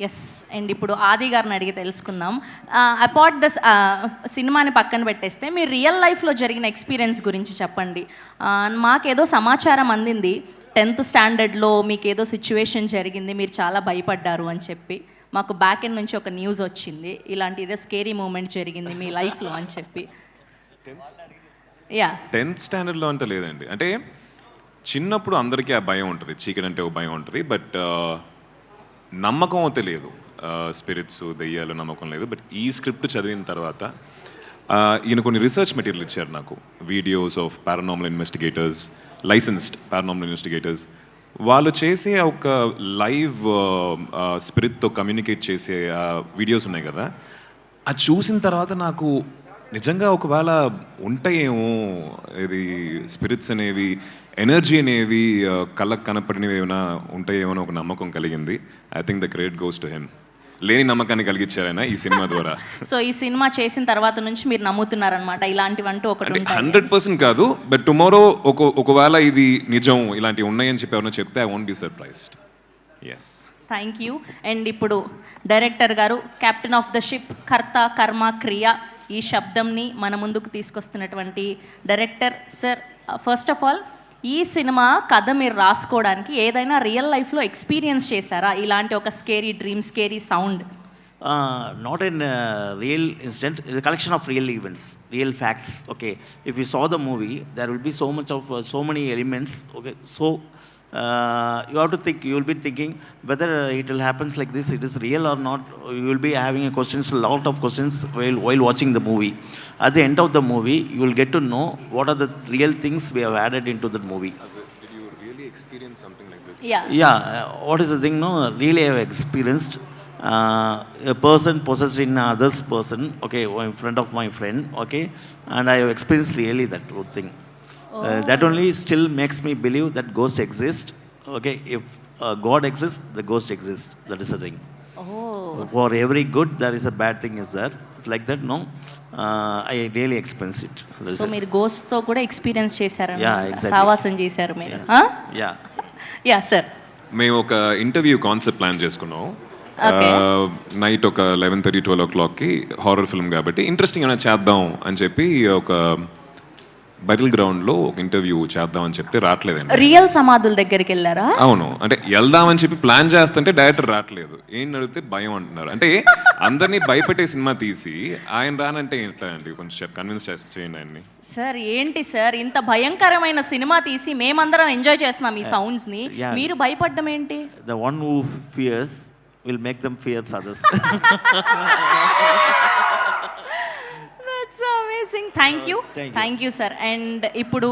Yes. And ఇప్పుడు ఆది గారిని అడిగి తెలుసుకుందాం. అపార్ట్ ద సినిమాని పక్కన పెట్టేస్తే మీరు రియల్ లైఫ్లో జరిగిన ఎక్స్పీరియన్స్ గురించి చెప్పండి. మాకేదో సమాచారం అందింది 10th స్టాండర్డ్లో మీకేదో సిచ్యువేషన్ జరిగింది, మీరు చాలా భయపడ్డారు అని చెప్పి మాకు బ్యాక్ ఎండ్ నుంచి ఒక న్యూస్ వచ్చింది, ఇలాంటి ఏదో స్కేరీ మూమెంట్ జరిగింది మీ లైఫ్లో అని చెప్పి. యా 10th స్టాండర్డ్లో అంత లేదండి. అంటే చిన్నప్పుడు అందరికీ ఆ భయం ఉంటుంది, చీకటి అంటే ఒక భయం ఉంటుంది. బట్ నమ్మకం అయితే లేదు, స్పిరిట్స్ దెయ్యాలు నమ్మకం లేదు. బట్ ఈ స్క్రిప్ట్ చదివిన తర్వాత ఈయన కొన్ని రీసెర్చ్ మెటీరియల్ ఇచ్చారు నాకు, videos of paranormal investigators, licensed paranormal investigators. వాళ్ళు చేసే ఒక లైవ్ స్పిరిట్తో కమ్యూనికేట్ చేసే వీడియోస్ ఉన్నాయి కదా, అది చూసిన తర్వాత నాకు నిజంగా ఒకవేళ ఉంటాయేమో ఇది స్పిరిట్స్ అనేవి, ఎనర్జీ అనేవి కళ్ళకు కనపడినవి ఏమైనా ఉంటాయేమో అని ఒక నమ్మకం కలిగింది. I think the credit goes to him. లేని నమ్మకాన్ని కలిగించారు ఆయన ఈ సినిమా ద్వారా. సో ఈ సినిమా చేసిన తర్వాత నుంచి మీరు నమ్ముతున్నారనమాట ఇలాంటివంటూ ఒకటి 100% కాదు, బట్ టుమారో ఒకవేళ ఇది నిజం ఇలాంటివి ఉన్నాయని చెప్పి ఎవరైనా చెప్తే I won't be surprised. Yes, thank you. And ఇప్పుడు డైరెక్టర్ గారు captain of the ship, Karta Karma Kriya ఈ శబ్దంని మన ముందుకు తీసుకొస్తున్నటువంటి director sir, first of all ఈ సినిమా కథ మీరు రాసుకోవడానికి ఏదైనా రియల్ లైఫ్లో ఎక్స్పీరియన్స్ చేశారా, ఇలాంటి ఒక scary dream, scary sound? Not in real incident, it's a collection of real events, real facts. Okay, if you saw the movie, there will be so much of so many elements. Okay, so you have to think, you will be thinking whether it will happens like this, it is real or not. You will be having a questions, a lot of questions while watching the movie. At the end of the movie, you will get to know what are the real things we have added into the movie. Did you really experience something like this? Yeah, what is the thing? No, really I have experienced a person possessed in other's person, okay, in front of my friend, okay, and I have experienced really that good thing. That only still makes me believe that ghosts exist. Okay, if God exists, the ghost exists. That is the thing. For every good, there is a bad thing is there. It's like that, no? I really experienced it. So మీరు గోస్ట్తో కూడా experience చేశారు, exactly. సావాసం చేశారు మీరు? Yeah sir. మేము ఒక interview concept plan చేసుకున్నాం. Night ఒక 11:30, 12 హారర్ ఫిల్మ్ కాబట్టి ఇంట్రెస్టింగ్ ఏమైనా చేద్దాం అని చెప్పి ఒక బటిల్ గ్రౌండ్లో ఒక ఇంటర్వ్యూ చేద్దామని చెప్తే రావట్లేదండి. రియల్ సమాధుల దగ్గరికి వెళ్ళారా? అవును, అంటే వెళ్దామని చెప్పి ప్లాన్ చేస్తుంటే డైరెక్టర్ రావట్లేదు. ఏంటి అడిగితే భయం అంటున్నారు. అంటే అందరినీ భయపెట్టే సినిమా తీసి ఆయన రానంటే ఎట్లా అండి? కొంచెం కన్విన్స్ చేయండి ఆయన్ని. సార్ ఏంటి సార్, ఇంత భయంకరమైన సినిమా తీసి మేమందరం ఎంజాయ్ చేస్తున్నాం ఈ సౌండ్స్ ని, మీరు భయపడ్డం ఏంటి? The one who fears will make them fear others. That's amazing. Thank you sir. And ఇప్పుడు